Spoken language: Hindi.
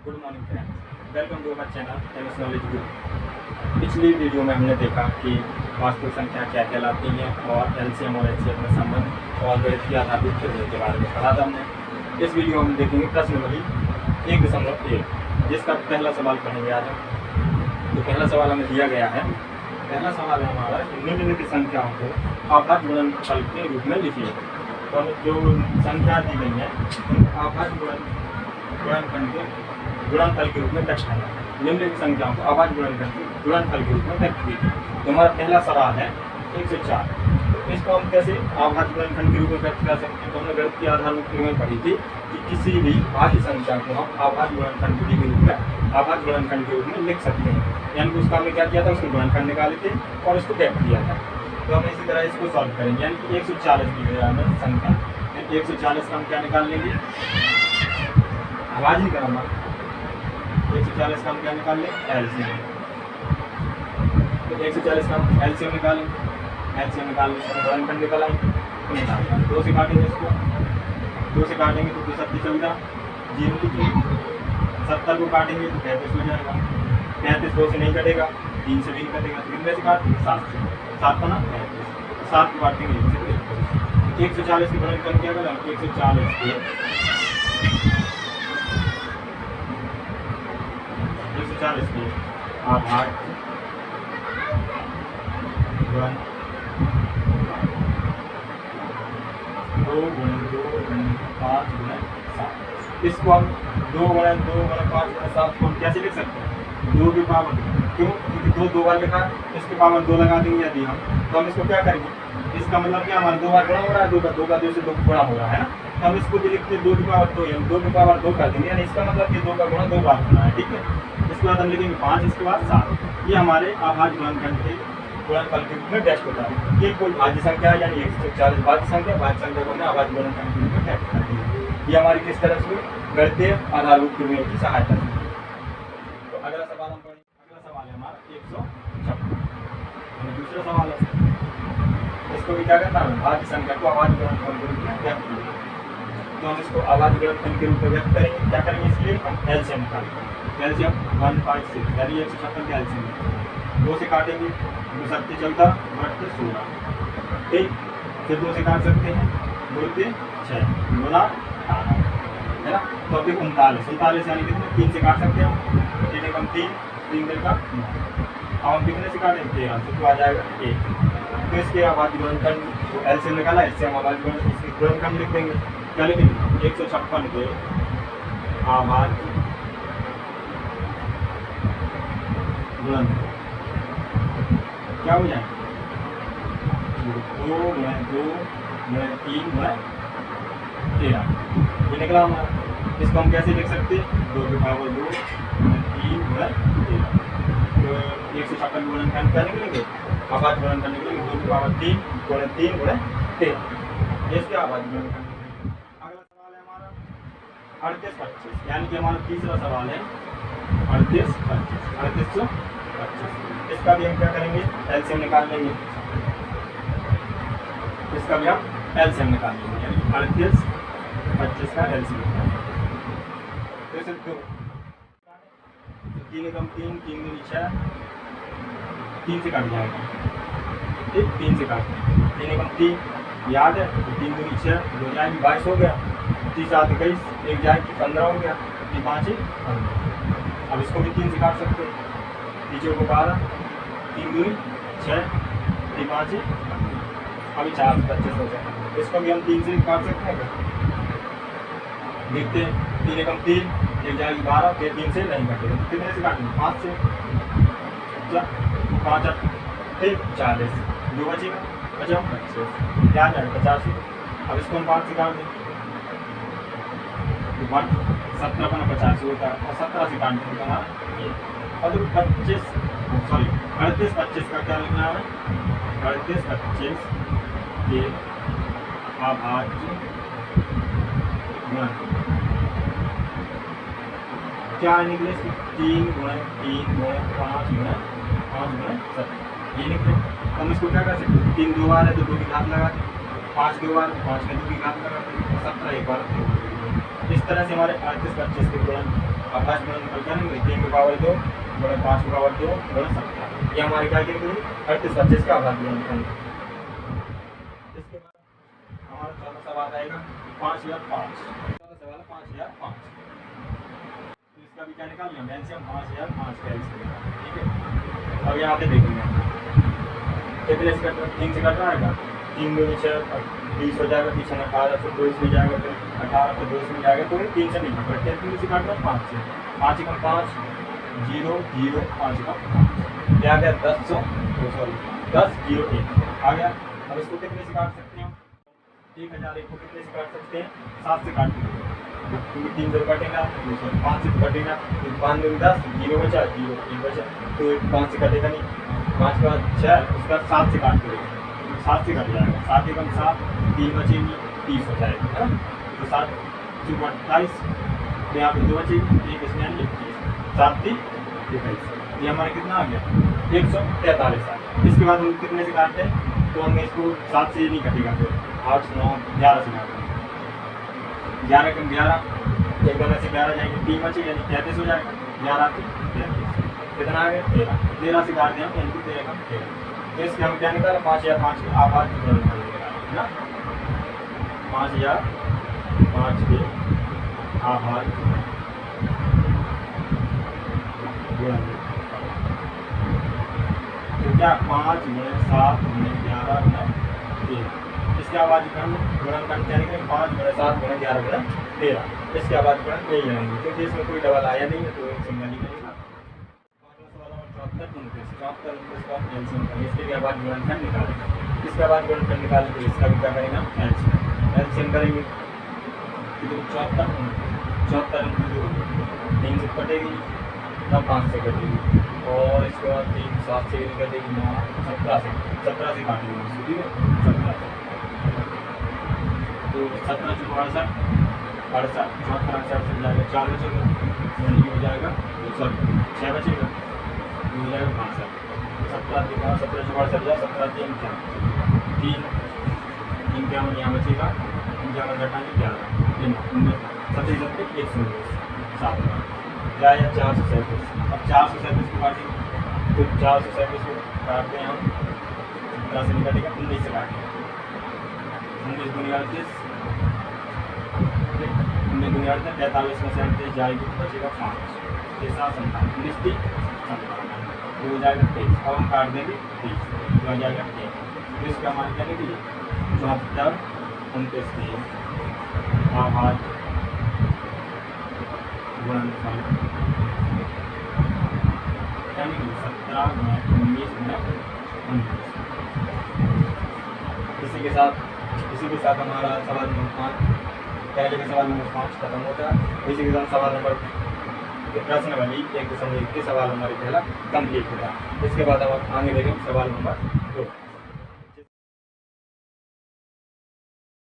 Good morning friends, welcome to our channel MS knowledge group. पिछली वीडियो में हमने देखा कि वास्तविक संख्या क्या कहलाती है और एलसीएम और एचसीएफ में संबंध और गणितीय आधारभूत प्रक्रिया के बारे में पढ़ा था हमने। इस वीडियो में हम देखेंगे प्रश्नावली 1.1 जिसका पहला सवाल पढ़ेंगे आज हम। तो पहला सवाल हमें दिया गया है। पहला सवाल है हमारा निम्नलिखित संख्याओं को आभाज्य गुणनफल के रूप में लिखिए। तो जो संख्या दी गई है आभाज्य गुणनफल के रूप में व्यक्त करना है। निम्नलिखित संख्याओं को आभाज्य गुणनफल के रूप में व्यक्त कीजिए। तो हमारा पहला सवाल है 104। तो इसको हम कैसे आभाज्य गुणनफल के रूप में व्यक्त कर सकते हैं? तो हमने गणित के आधारभूत में पढ़ी थी कि किसी भी भाज्य संख्या को हम आभाज्य गुणनफल के रूप में आभाज्य गुणनफल के रूप में लिख सकते हैं। यानी कि उसका हमने क्या किया था, उसको गुणनफल निकाले थे और इसको व्यक्त किया था। तो हम इसी तरह इसको सॉल्व करेंगे। यानी कि 140 की हमें संख्या 140 का हम क्या निकाल लेंगे, आभाज्य क्रम 140 का हम क्या निकाल लें, एलसीएम। तो 140 का हम एलसीएम निकालें, एलसीएम निकालने से गुणनफल निकल आएंगे। 2 से काटेंगे इसको, 2 से काटेंगे तो 2 7 14, 0 की 0। 70 को काटेंगे तो 35 हो जाएगा। 35 2 से नहीं कटेगा, 3 से भी नहीं कटेगा, तो कितने से काटेंगे 7 से। 7 का ना 35, 7 को काटेंगे 1 से। 140 की गुणनफल क्या करें, 140 के 140 के आभाज्य गुणन 2 गुणन 2 गुणन 5 गुणन 7। इसको हम 2 गुणन 2 गुणन 5 गुणन 7 को हम कैसे लिख सकते हैं, 2 की पावर। क्यों? क्योंकि 2 बार लिखा है, इसके पावर 2 लगा देंगे यदि हम, तो हम इसको क्या करेंगे, इसका मतलब क्या हमारा 2 बार गुणा हो रहा है, 2 का 2 से 2 गुणा हो रहा है ना। तो हम इसको भी लिखते 2 की पावर 2, यानी 2 की पावर 2 कर देंगे। यानी इसका मतलब कि 2 का गुणा 2 बार होना है, ठीक है। इसके बाद हम लिखेंगे 5, इसके बाद 7। ये हमारे आभाज्य गुणनफल के गुणनफल के रूप में व्यक्त होता है। ये कोई भाज्य संख्या है, यानी 140 भाज्य संख्या को हमने आभाज्य गुणनफल के रूप में व्यक्त कर दिया। ये हमारी किस तरह से गणितीय आधारभूत प्रमेय की सहायता से। तो अगला सवाल हम पढ़ेंगे। अगला सवाल है हमारा 156। दूसरा सवाल है, इसको भी क्या करना है, भाज्य संख्या को आभाज्य गुणनफल के रूप में व्यक्त करेंगे। तो हम इसको आभाज्य गुणनफल के रूप में व्यक्त करेंगे। क्या करेंगे, इसके लिए हम एलसीएम निकालेंगे। एलसीएम 156 यानी 156 का एलसीएम 2 से काटेंगे, 2 7 14, 2 16, ठीक। फिर 2 से काट सकते हैं, 2 से 6 गुना 18 है ना। तो अभी 39 यानी कितने, 3 से काट सकते हैं हम। 3 एकम 3, 3 दिन का 9। अब हम कितने से काटेंगे, 13 से, तो आ जाएगा 1। तो इसके आभाज्य गुणनफल एलसीएम निकाला, इससे हम आभाज्य गुणनफल लिख देंगे। क्या लिखेंगे, 156 के आभाज्य गुणनफल क्या हो जाए, 2 गुणन 2 गुणन 3 गुणन 13। ये निकला हमारा। इसको हम कैसे लिख सकते हैं, 2 की पावर 2 गुणन 3 गुणन 13। तो 156 गुणनफल क्या निकलेंगे, आभाज्य गुणनफल निकलेंगे 2 की पावर 3 गुणन 3 गुणन 13। इसके आभाज्य गुणनफल। अगला सवाल है हमारा 38-25, यानी कि हमारा तीसरा सवाल है 38-25। इसका भी हम क्या करेंगे, एलसीएम निकाल लेंगे। इसका भी हम एलसीएम निकाल लेंगे, यानी 38-25 का एलसीएम निकालेंगे। तो इसे 3 एकम 3, 3 दूनी 6, 3 से काट जाएगा, ठीक। 3 से काट 3 एकम 3 याद है, तो 3 दूनी 6, 2 जाएगी 22 हो गया। 3 7 21, 1 जाएगी 15 हो गया, 3 5 15। अब इसको भी 3 से काट सकते हैं, नीचे को 12, 3 दूनी 6, 3 5 अभी 4 25 हो जाए। इसको भी हम 3 से काट सकते हैं। देखते हैं, 3 एकम 3, 1 जाएगी 12, फिर 3 से नहीं काटेंगे, कितने से काटेंगे, 5 से। 5 8 फिर 40, 2 बचेगा, बचा 25, क्या जाएगा 85। अब इसको हम 5 से काट दें, 17 बना 85 होता है, और 17 से काटने का हमारा ये। और 38-25 का क्या लिखना है, 38-25 के आभाज्य गुणनफल क्या निकले, 3 गुणन 3 गुणन 5 गुणन 5 गुणन 7। ये निकले। हम इसको क्या कर सकते हैं, 3 2 बार है तो 2 की घात लगा दें, 5 2 बार 5 में 2 की घात लगा दें, 17 एक बार। इस तरह से हमारे 38-25 के गुणन लास्ट में निकल क्या नहीं 3 की पावर 2 गुणा 5 की पावर 2 गुणा 17। ये हमारी क्या गिनती हुई 38 का आघात गुणनफल। इसके बाद हमारा चौथा सवाल आएगा 5005। चौथा सवाल 5005। तो इसका भी क्या निकालना है एलसीएम 5005 का एलसीएम। ठीक है, अब यहाँ पे देखेंगे कितने से कट 3 से कट आएगा 3 में 20 हो जाएगा, पीछे 18 से 2 इसमें जाएगा, फिर 18 से 2 इसमें जाएगा, तो 3 से नहीं कटता, 3 से काटना 5 से 5 कम 5 0 0 5 का क्या आ गया 10 0 1 आ गया। अब इसको कितने से काट सकते हैं 1001 को कितने से काट सकते हैं 7 से काट सकते हैं, क्योंकि 3 से कटेगा 5 से कटेगा तो 5 में 10 0 बचा 0 1 बचा, तो 5 से कटेगा नहीं, 5 का 6 उसका 7 से काट करेगा 7 से कट जाएगा, 7 एकम 7 3 बचेगी 30 हो जाएगा, है ना। तो 7 चूँकि 28 तो यहाँ पे 2 बचेगी, एक इसमें यानी 21 7 3 21, ये हमारा कितना आ गया 143 आ गया। इसके बाद हम कितने से काटते हैं तो हम इसको 7 से नहीं कटेगा, फिर 8 9 11 से काटते हैं, 11 कम 11 एक से 11 जाएंगे 3 बचे यानी 33 हो जाएगा, 11 33 कितना आ गया 13 से काट दें हम यानी 13 कम 13। तो इसके हम क्या निकाला 5005 के आघात गुणनफल निकाला ना, 5005 के आघात गुणनफल। तो क्या 5 में 7 में 11 में 13 इसके आवाज गुणनफल क्या निकले 5 में 7 में 11 में 13 इसके आवाज गुणन यही रहेंगे, क्योंकि इसमें कोई डबल आया नहीं है तो एक सिंगल ही निकलेगा। इसके बाद गुणनफल निकालेंगे, इसके बाद गुणनफल निकालें तो इसका भी क्या करेगा एलसीएम करेंगे, 74 3 से कटेगी तब 5 से कटेगी, और इसके बाद 3 7 से कटेगी 9 17 से काटेंगे, ठीक है 17 से। तो 17 से 68 74 से जाएगा 4 बचेगा यानी हो जाएगा 6 बचेगा हो जाएगा 65 17 के बाद 17 से 17 3 क्या 3 क्या यहाँ बचेगा 11 घटाएंगे 11 17 119 क्या है 437। अब 437 को काटेंगे तो 437 को काटते हैं हम 17 से नहीं काटेगा 19 से काटेंगे 19 दुनिया 43 में से 38 जाएगी तो बचेगा 5 7 19 30 तो हो जाएगा 23। अब हम काट देंगे 30 तो आ जाएगा 1 तो इसका मान क्या निकलिए 74 29 के आघात गुणनफल 17 में 19 में 19। इसी के साथ हमारा सवाल नंबर 5 पहले का सवाल नंबर 5 खत्म होता है। इसी के साथ सवाल नंबर प्रश्न वाली 1.1 के सवाल हमारे पहला कंप्लीट होता है। इसके बाद अब आगे देखेंगे सवाल नंबर 2।